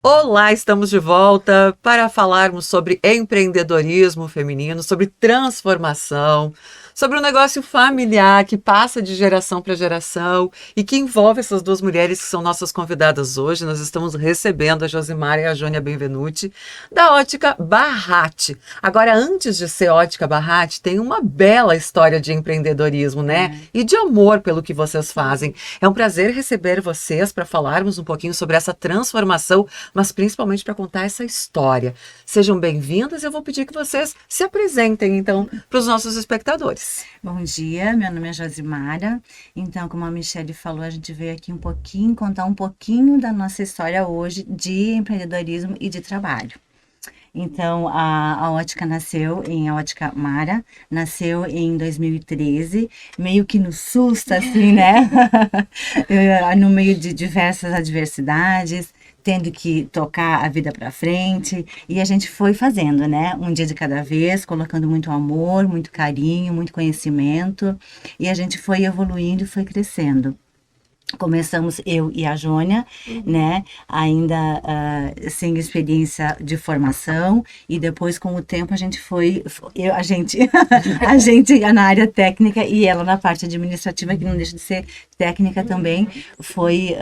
Olá, estamos de volta para falarmos sobre empreendedorismo feminino, sobre transformação, sobre um negócio familiar que passa de geração para geração e que envolve essas duas mulheres que são nossas convidadas hoje. Nós estamos recebendo a Josimara e a Jônia Benvenuti, da Ótica Barratti. Agora, antes de ser Ótica Barratti, tem uma bela história de empreendedorismo, né? E de amor pelo que vocês fazem. É um prazer receber vocês para falarmos um pouquinho sobre essa transformação, mas principalmente para contar essa história. Sejam bem-vindas e eu vou pedir que vocês se apresentem, então, para os nossos espectadores. Bom dia, meu nome é Josimara. Então, como a Michelle falou, a gente veio aqui contar um pouquinho da nossa história hoje de empreendedorismo e de trabalho. Então, a Ótica a Ótica Mara, nasceu em 2013, meio que no susto, assim, né? No meio de diversas adversidades, tendo que tocar a vida para frente, e a gente foi fazendo, né? Um dia de cada vez, colocando muito amor, muito carinho, muito conhecimento, e a gente foi evoluindo e foi crescendo. Começamos eu e a Jônia, né, ainda sem experiência de formação, e depois com o tempo a gente a gente na área técnica e ela na parte administrativa, que não deixa de ser técnica também, foi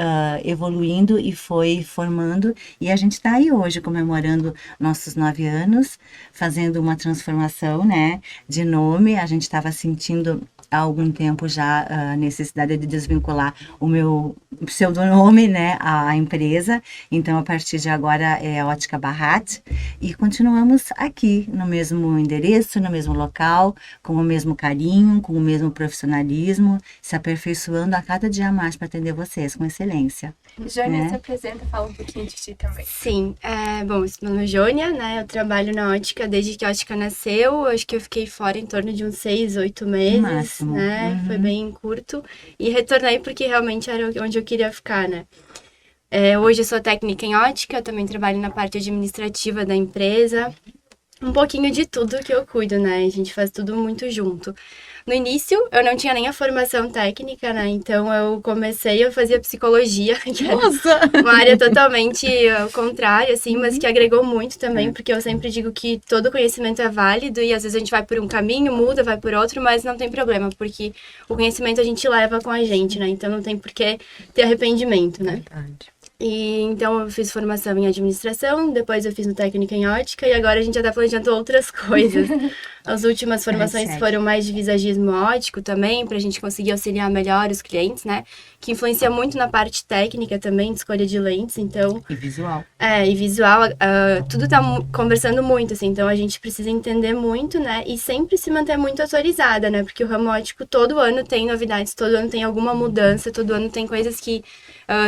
evoluindo e foi formando, e a gente está aí hoje comemorando nossos 9 anos, fazendo uma transformação, né, de nome. A gente estava sentindo há algum tempo já a necessidade de desvincular o meu pseudonome, né, à empresa. Então, a partir de agora é a Ótica Barratti, e continuamos aqui no mesmo endereço, no mesmo local, com o mesmo carinho, com o mesmo profissionalismo, se aperfeiçoando a cada dia mais para atender vocês com excelência. Jônia, se apresenta, fala um pouquinho de ti também. Sim, bom, meu nome é Jônia, né, eu trabalho na Ótica desde que a Ótica nasceu. Acho que eu fiquei fora em torno de uns 6, 8 meses, máximo, né, foi bem curto, e retornei porque realmente era onde eu queria ficar, né. Hoje eu sou técnica em ótica, eu também trabalho na parte administrativa da empresa, um pouquinho de tudo que eu cuido, né, a gente faz tudo muito junto. No início, eu não tinha nem a formação técnica, né? Então, eu fazia psicologia, que era uma área totalmente ao contrário, assim, mas que agregou muito também, porque eu sempre digo que todo conhecimento é válido e às vezes a gente vai por um caminho, muda, vai por outro, mas não tem problema, porque o conhecimento a gente leva com a gente, né? Então, não tem por que ter arrependimento, né? Verdade. E então eu fiz formação em administração, depois eu fiz no técnico em ótica e agora a gente já tá planejando outras coisas. As últimas formações foram mais de visagismo óptico também, pra gente conseguir auxiliar melhor os clientes, né? Que influencia muito na parte técnica também, de escolha de lentes, então... E visual. E visual, tudo tá conversando muito, assim, então a gente precisa entender muito, né? E sempre se manter muito atualizada, né? Porque o ramo óptico todo ano tem novidades, todo ano tem alguma mudança, todo ano tem coisas que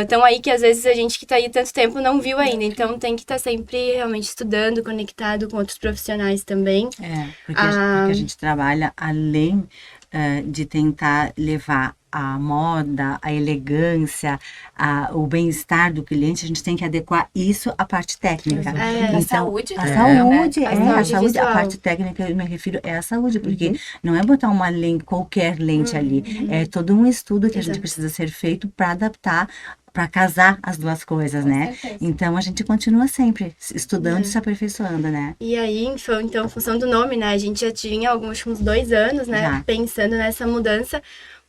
estão aí que às vezes a gente que tá aí tanto tempo não viu ainda, então tem que estar sempre realmente estudando, conectado com outros profissionais também. Porque a gente trabalha além de tentar levar a moda, a elegância, o bem-estar do cliente, a gente tem que adequar isso à parte técnica. A saúde. A saúde, a parte técnica, eu me refiro, é a saúde, porque não é botar uma lente, qualquer lente ali, é todo um estudo que a gente precisa ser feito para adaptar, para casar as duas coisas, né? Então, a gente continua sempre estudando e se aperfeiçoando, né? E aí, então, em função do nome, né? A gente já tinha uns 2 anos, né? Pensando nessa mudança.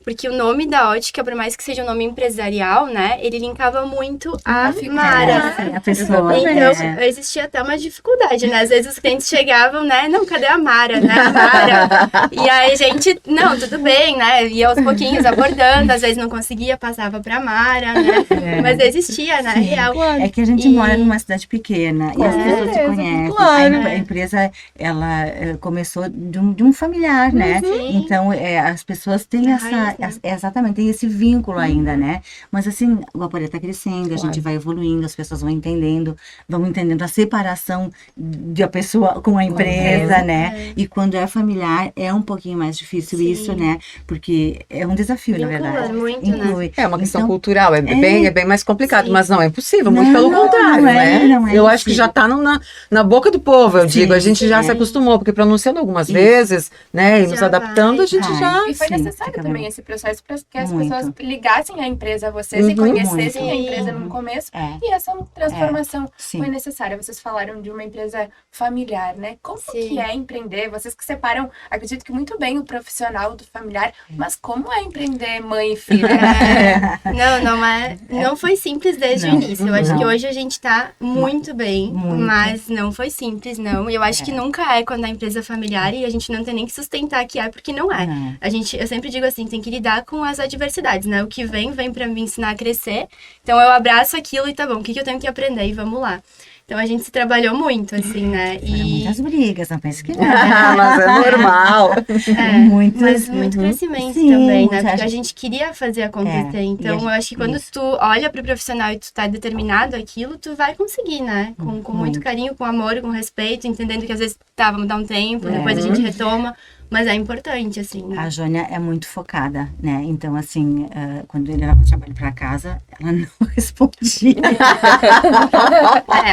Porque o nome da ótica, por mais que seja um nome empresarial, né? Ele linkava muito a Mara. A pessoa. Então, existia até uma dificuldade, né? Às vezes os clientes chegavam, né? Não, cadê a Mara, né? A Mara. E aí a gente, não, tudo bem, né? Ia aos pouquinhos abordando, às vezes não conseguia, passava pra Mara, né? Mas existia, né? Sim. Real. É que a gente mora numa cidade pequena e as pessoas se conhecem. Claro. A empresa, ela começou de um familiar, né? Sim. Então, as pessoas têm exatamente, tem esse vínculo ainda, né? Mas assim, o aparelho está crescendo, a gente vai evoluindo, as pessoas vão entendendo a separação da pessoa com a empresa, né? E quando é familiar, é um pouquinho mais difícil isso, né? Porque é um desafio, na verdade. Muito, né? É uma questão Então, cultural, é bem mais complicado, Sim. mas não é impossível, muito pelo contrário, né? Não é Eu acho que já está na boca do povo, eu digo, a gente já sim. se acostumou, porque pronunciando algumas vezes, né, e nos Já adaptando, a gente vai. já... E foi Sim, necessário fica também bem. esse processo para que as Muito. pessoas ligassem a empresa a vocês e conhecessem Muito. a empresa no começo. É. E essa transformação Sim. foi necessária. Vocês falaram de uma empresa familiar, né? Como Sim. que é empreender? Vocês que separam, acredito que muito bem o profissional do familiar, mas como é empreender mãe e filha? Não foi simples desde o Não. início. Eu acho Não. que hoje a gente tá muito bem, Muito. mas não foi simples, não. E eu acho que nunca é quando a empresa é familiar e a gente não tem nem que sustentar que é, porque não é. Não. Eu sempre digo assim, tem que lidar com as adversidades, né? O que vem pra me ensinar a crescer. Então eu abraço aquilo e tá bom, o que eu tenho que aprender? E vamos lá. Então a gente se trabalhou muito, assim, né? Foram muitas brigas, não pense que não. mas é normal. Muitas, Mas muito crescimento Sim, também, né? muita Porque a gente- gente queria fazer acontecer. É, Então, e eu acho que quando isso. tu olha pro profissional e tu tá determinado aquilo, tu vai conseguir, né? Com muito carinho, com amor, com respeito, entendendo que às vezes, tá, vamos dar um tempo, depois a gente retoma. Mas é importante, assim, né? A Jônia é muito focada, né? Então, assim, quando ele levava o trabalho para casa, ela não respondia.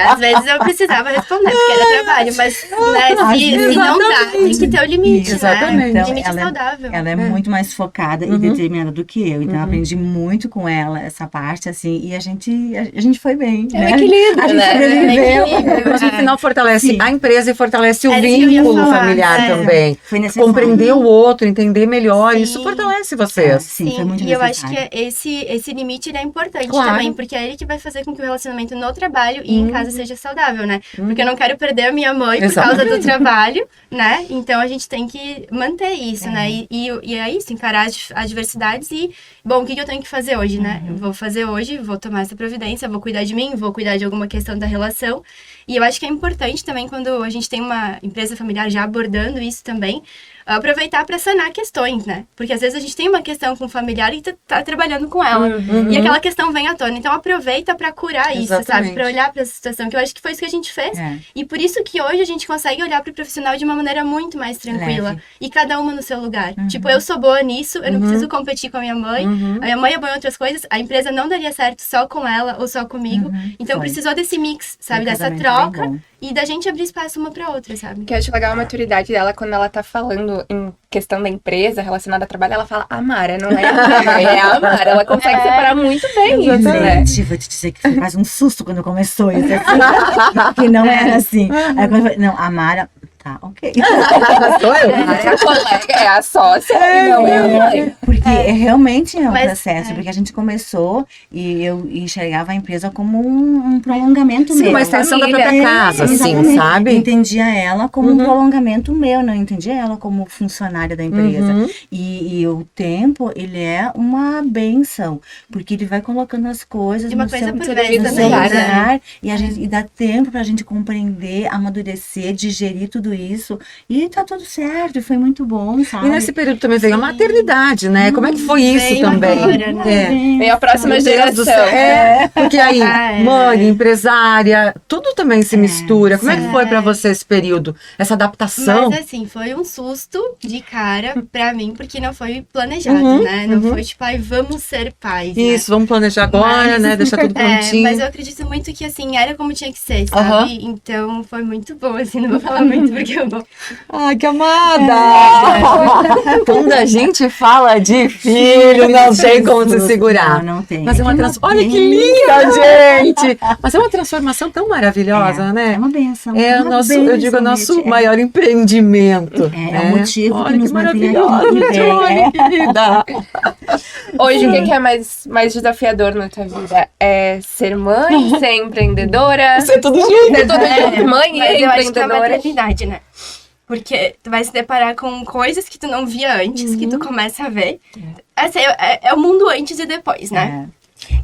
Às vezes eu precisava responder, porque era trabalho, mas né, se não dá, tem que ter o limite, Exatamente. né? Então, Limite ela saudável. Ela é muito mais focada e determinada do que eu. Então, eu aprendi muito com ela essa parte, assim, e a gente foi bem. É um né? equilíbrio, A gente né? sobreviveu. Mas no final fortalece Sim. a empresa e fortalece o Era isso que eu ia vínculo falar, familiar também. Foi necessário. Compreender o outro, entender melhor, Sim. isso fortalece vocês. Sim, foi muito e eu acho necessário. que esse limite ele é importante Claro. também, porque é ele que vai fazer com que o relacionamento no trabalho e em casa seja saudável, né? Porque eu não quero perder a minha mãe por causa do trabalho, né? Então a gente tem que manter isso, né? E é isso, encarar as adversidades e, bom, o que eu tenho que fazer hoje, né? Eu vou fazer hoje, vou tomar essa providência, vou cuidar de mim, vou cuidar de alguma questão da relação. E eu acho que é importante também quando a gente tem uma empresa familiar já abordando isso também, aproveitar para sanar questões, né? Porque às vezes a gente tem uma questão com o familiar e tá trabalhando com ela. E aquela questão vem à tona. Então aproveita para curar isso, Exatamente. sabe? Para olhar para essa situação, que eu acho que foi isso que a gente fez. É. E por isso que hoje a gente consegue olhar para o profissional de uma maneira muito mais tranquila. Leve. E cada uma no seu lugar. Tipo, eu sou boa nisso, eu não preciso competir com a minha mãe. A minha mãe é boa em outras coisas, a empresa não daria certo só com ela ou só comigo. Então Foi. precisou desse mix, sabe? Um Dessa casamento troca bem bom. e da gente abrir espaço uma para outra, sabe? Que eu acho legal a maturidade dela quando ela tá falando em questão da empresa relacionada a trabalho, ela fala Amara, não é a Amara, é a Amara. Ela consegue separar muito bem isso, né? Gente, vou te dizer que foi quase um susto quando começou isso, assim, que não era assim. Aí quando eu falei, não, a Mara, tá, ok. Sou eu. É a colega, é a sócia e não é a mãe. Porque realmente é um Mas, processo, porque a gente começou e eu enxergava a empresa como um prolongamento Sim, meu. uma extensão da Família. própria casa, assim, Exatamente. sabe? Entendia ela como um prolongamento meu, não entendia ela como funcionária da empresa. E o tempo, ele é uma benção, porque ele vai colocando as coisas De uma no coisa seu, por no vez seu também, lugar, né? e dá tempo pra gente compreender, amadurecer, digerir tudo isso, e tá tudo certo, e foi muito bom, sabe? E nesse período também veio a maternidade, né? Como é que foi isso Veio também? agora, né? É. Vem a próxima Meu Deus do geração. céu. É, porque aí, É. mãe, empresária, tudo também se mistura. Como é que foi pra você esse período? Essa adaptação? Mas assim, foi um susto de cara pra mim, porque não foi planejado, né? Não foi tipo, ai, vamos ser pais, né? Isso, vamos planejar agora, Mas- né? Deixar tudo prontinho. Mas eu acredito muito que, assim, era como tinha que ser, sabe? Aham. Então, foi muito bom, assim, não vou falar muito porque eu vou... Ai, que amada! Quando a gente fala de filho, não tem como se segurar. Não tem. Mas é uma que transformação. Olha que tem. linda, gente! Mas é uma transformação tão maravilhosa, É né? uma benção. É o uma nosso, eu digo, o benção, nosso maior empreendimento. É o motivo Olha que nos mantém maravilhosa, aqui, né? Johnny, querida. Hoje, o que é mais desafiador na tua vida? É ser mãe, ser empreendedora? Você é tudo junto. Ser tudo junto, mãe Mas e eu acho que é a empreendedora? maternidade, né? Porque tu vai se deparar com coisas que tu não via antes, que tu começa a ver. Assim, é o mundo antes e depois, né?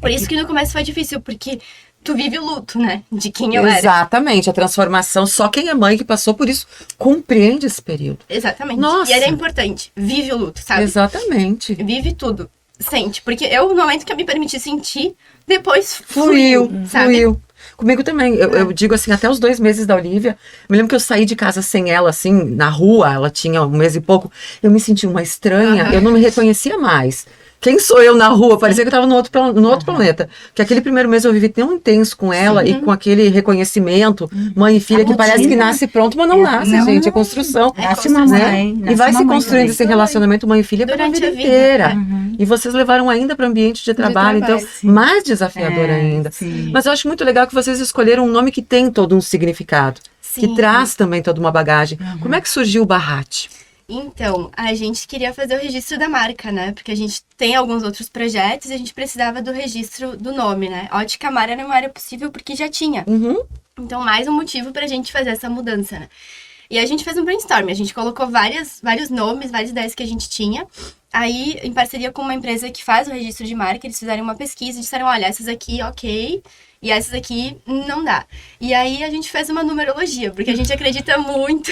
Por isso que no começo foi difícil, porque tu vive o luto, né? De quem eu era. Exatamente, a transformação, só quem é mãe que passou por isso compreende esse período. Exatamente. Nossa. E era importante. Vive o luto, sabe? Exatamente. Vive tudo. Sente. Porque eu, no momento que eu me permiti sentir, depois Fluiu, sabe? fluiu. Comigo também. Eu digo assim, até os 2 meses da Olivia, me lembro que eu saí de casa sem ela, assim, na rua, ela tinha 1 mês e pouco, eu me senti uma estranha, eu não me reconhecia mais. Quem sou eu na rua? Parecia que eu estava no outro planeta. Porque aquele primeiro mês eu vivi tão intenso com ela e com aquele reconhecimento, mãe e filha, que parece que nasce pronto, mas não nasce, gente. É construção. Nasce né? uma mãe. E vai se construindo também. esse relacionamento mãe e filha pela Durante vida a vida. inteira. E vocês levaram ainda para o ambiente de trabalho, então mais desafiador ainda. Sim. Mas eu acho muito legal que vocês escolheram um nome que tem todo um significado, que Sim. traz também toda uma bagagem. Como é que surgiu o Barrate? Então, a gente queria fazer o registro da marca, né? Porque a gente tem alguns outros projetos e a gente precisava do registro do nome, né? Ótica Mara não era possível porque já tinha. Então, mais um motivo pra gente fazer essa mudança, né? E a gente fez um brainstorm, a gente colocou vários nomes, várias ideias que a gente tinha. Aí, em parceria com uma empresa que faz o registro de marca, eles fizeram uma pesquisa e disseram, olha, essas aqui, ok, e essas aqui não dá. E aí, a gente fez uma numerologia, porque a gente acredita muito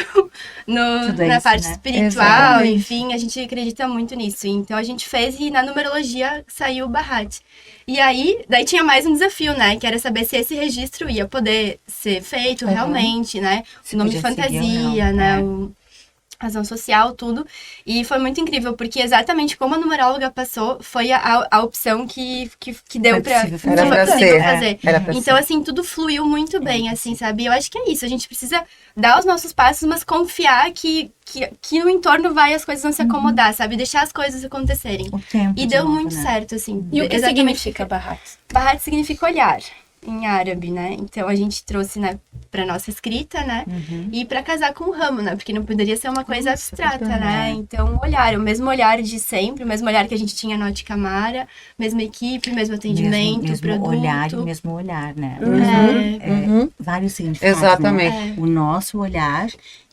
na isso, parte né? espiritual, Exatamente. enfim, a gente acredita muito nisso. Então, a gente fez e na numerologia saiu o Barrate. E aí, daí tinha mais um desafio, né? Que era saber se esse registro ia poder ser feito realmente, né? Se O nome podia seguir ou fantasia, não, né? é. Razão social, tudo. E foi muito incrível, porque exatamente como a numeróloga passou, foi a opção que deu Foi pra, possível que fazer. Era pra foi possível ser. fazer. Era pra Então, ser. assim, tudo fluiu muito bem, assim, sabe? Eu acho que é isso. A gente precisa dar os nossos passos, mas confiar que no entorno as coisas vão se acomodar, sabe? Deixar as coisas acontecerem. O tempo E de deu novo, muito né? certo, assim. E o que Exatamente. significa Barrate? Barrat significa olhar, em árabe, né? Então, a gente trouxe, né, pra nossa escrita, né? E pra casar com o ramo, né? Porque não poderia ser uma coisa abstrata, né? Então, o olhar, o mesmo olhar de sempre, o mesmo olhar que a gente tinha na Ótica Mara, mesma equipe, mesmo atendimento, mesmo produto. olhar e o mesmo olhar, né? Vários significados. Exatamente. Né? O nosso olhar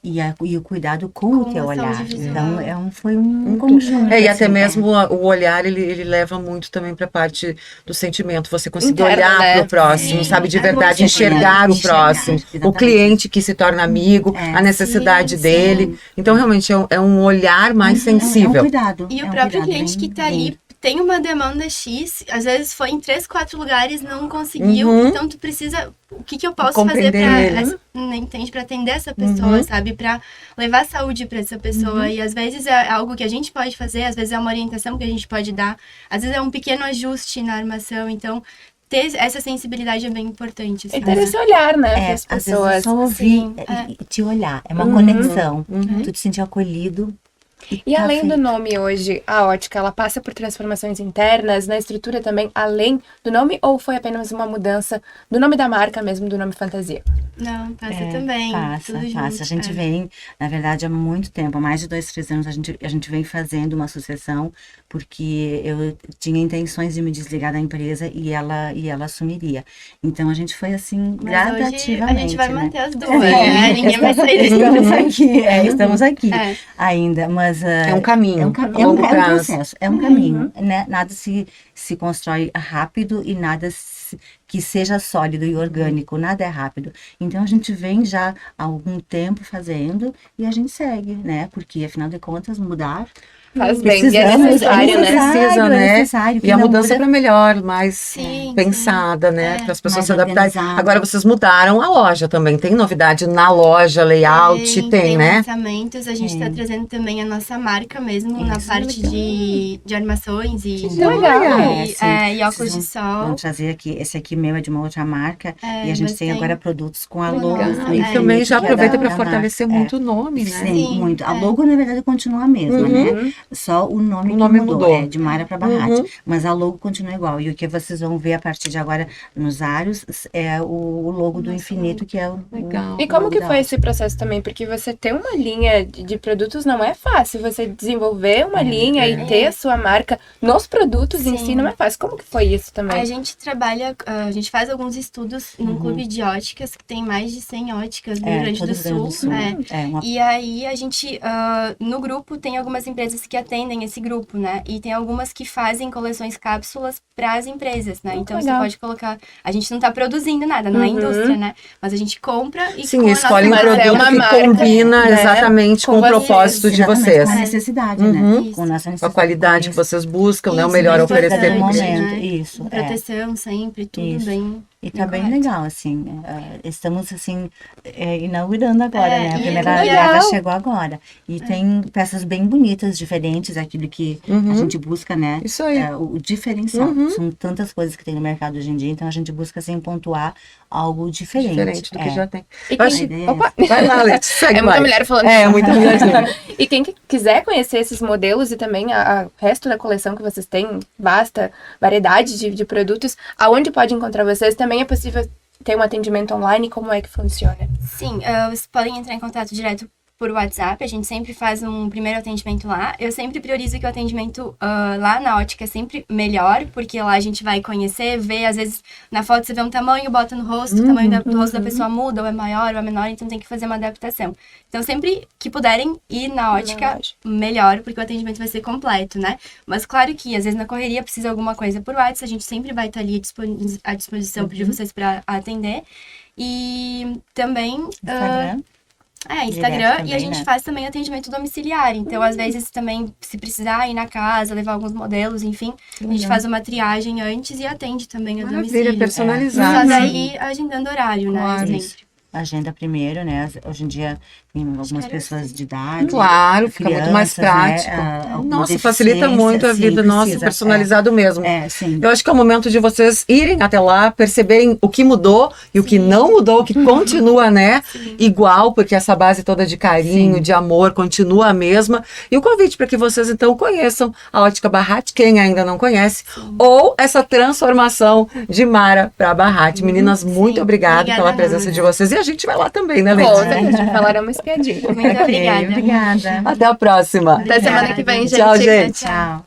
e o cuidado com o teu a saúde olhar. visual. Então, foi um conjunto. E assim, até mesmo o olhar, ele leva muito também para a parte do sentimento. Você conseguir Interno, olhar né? para o próximo, Sim, sabe? De é verdade, muito enxergar o importante. próximo. O Exatamente. cliente que se torna amigo, a necessidade sim, dele. Então, realmente, é um olhar mais É um sensível. cuidado. E é o um próprio cuidado cliente bem- que tá bem- ali tem uma demanda X, às vezes foi em 3, 4 lugares, não conseguiu, então tu precisa, o que eu posso fazer Compreender ele. pra atender essa pessoa, sabe? Pra levar saúde pra essa pessoa. E às vezes é algo que a gente pode fazer, às vezes é uma orientação que a gente pode dar, às vezes é um pequeno ajuste na armação, então ter essa sensibilidade é bem importante, E sabe? ter esse olhar, né, para as Às vezes pessoas. é só ouvir Sim, e te olhar. É uma conexão. Tu te sentir acolhido. E tá além do feito. nome hoje, a ótica, ela passa por transformações internas, na estrutura também, além do nome, ou foi apenas uma mudança do nome da marca mesmo, do nome fantasia? Não, passa também. Passa, tudo passa. junto, A gente é. vem, na verdade, há muito tempo, há mais de 2, 3 anos, a gente vem fazendo uma sucessão, porque eu tinha intenções de me desligar da empresa e ela assumiria. Então, a gente foi assim, Mas gradativamente. hoje a gente vai né? manter as duas, né? Ninguém vai sair desse Estamos aqui, estamos aqui É. ainda, mas... É um caminho, É um, a é um, longo é um prazo. processo, é um caminho, né? Nada se constrói rápido e nada que seja sólido e orgânico, nada é rápido. Então a gente vem já há algum tempo fazendo e a gente segue, né? Porque afinal de contas mudar Faz bem, e é precisamos, necessário, né? Precisa, né? É necessário, E a que não mudança muda- para melhor, mais Sim, pensada, né? Para as pessoas Mais se adaptarem. organizada. Agora vocês mudaram a loja também. Tem novidade na loja, layout, tem, né? lançamentos, a gente está trazendo também a nossa marca mesmo na Isso, parte de armações e, Que legal. e óculos de sol. Vamos trazer aqui, esse aqui meu é de uma outra marca e a gente mas tem tem agora produtos com a com logo. nossa, do E é. Infinito, também já que é aproveita da- para da fortalecer marca. muito o nome, né? Sim, Sim, muito. A é. logo, na verdade, continua a mesma, né? Só o nome, O nome que mudou. É de Mara para Barrate. Mas a logo continua igual. E o que vocês vão ver a partir de agora nos aros é o logo do Infinito, que é o. Legal. E como que logo foi da- esse processo também? Porque você ter uma linha de produtos não é fácil. Você desenvolver uma linha e ter a sua marca nos produtos em si Sim. não é fácil. Como que foi isso também? A gente trabalha, a gente faz alguns estudos num clube de óticas que tem mais de 100 óticas no Rio Grande todo do Rio Grande do Sul. Sul. É. É uma E aí a gente, no grupo, tem algumas empresas que atendem esse grupo, né? E tem algumas que fazem fazem coleções cápsulas para as empresas, né? Então você legal. pode colocar. A gente não tá produzindo nada, não é indústria, né? Mas a gente compra e Sim, com a escolhem um nossa Mas é produto uma que marca, combina né, exatamente com com o vocês. propósito de Exatamente, vocês. com a necessidade, Uhum. né? Isso. Com a nossa Com a necessidade. qualidade que vocês buscam, né? O Isso, melhor a muito oferecer Naquele pro importante, cliente. momento, né? isso. é. Proteção sempre, tudo Isso. bem. E tá bem correto. legal, assim. Estamos, assim, inaugurando agora, É, né? A e primeira legal. leva chegou agora. E tem peças bem bonitas, diferentes, aquilo que a gente busca, né? Isso aí. O diferencial. São tantas coisas que tem no mercado hoje em dia, então a gente busca, assim, pontuar algo diferente. Diferente do que É. já tem. E Acho- quem... ideia é Opa! Vai lá, Letícia, segue É muita mais. mulher falando. É, muita mulherzinha. E quem quiser conhecer esses modelos e também o resto da coleção que vocês têm, vasta variedade de produtos, aonde pode encontrar vocês? Também é possível ter um atendimento online? Como é que funciona? Sim, vocês podem entrar em contato direto por WhatsApp, a gente sempre faz um primeiro atendimento lá. Eu sempre priorizo que o atendimento lá na ótica é sempre melhor, porque lá a gente vai conhecer, ver, às vezes na foto você vê um tamanho, bota no rosto, o tamanho do rosto da pessoa muda, ou é maior ou é menor, então tem que fazer uma adaptação. Então sempre que puderem ir na ótica, melhor, porque o atendimento vai ser completo, né? Mas claro que às vezes na correria precisa alguma coisa por WhatsApp, a gente sempre vai estar ali à disposição de vocês para atender. E também... Instagram. Instagram, Direto e a também, gente né? faz também atendimento domiciliar. Então, às vezes, também, se precisar ir na casa, levar alguns modelos, enfim, a gente faz uma triagem antes e atende também a Maravilha, domicílio. personalizado. Só daí agendando horário, Claro. né? Isso. Sempre. Agenda primeiro, né? Hoje em dia tem algumas pessoas de idade. Claro, fica muito mais crianças, prático. né? Alguma Nossa, facilita muito a deficiência, vida, sim, nossa, precisa, personalizado mesmo. sim. Eu acho que é o momento de vocês irem até lá, perceberem o que mudou e o que não mudou, o que continua, né, igual, porque essa base toda de carinho, de amor, continua a mesma. E o convite para que vocês, então, conheçam a Ótica Barrate, quem ainda não conhece, ou essa transformação de Mara para Barrate. Meninas, muito obrigada Obrigada pela a presença nós. de vocês. E a gente vai lá também, né, Conta, Letícia? a gente vai falar uma espiadinha. Muito Ok, obrigada. Obrigada. Até a próxima. Até semana que vem, gente. Tchau, gente. Tchau.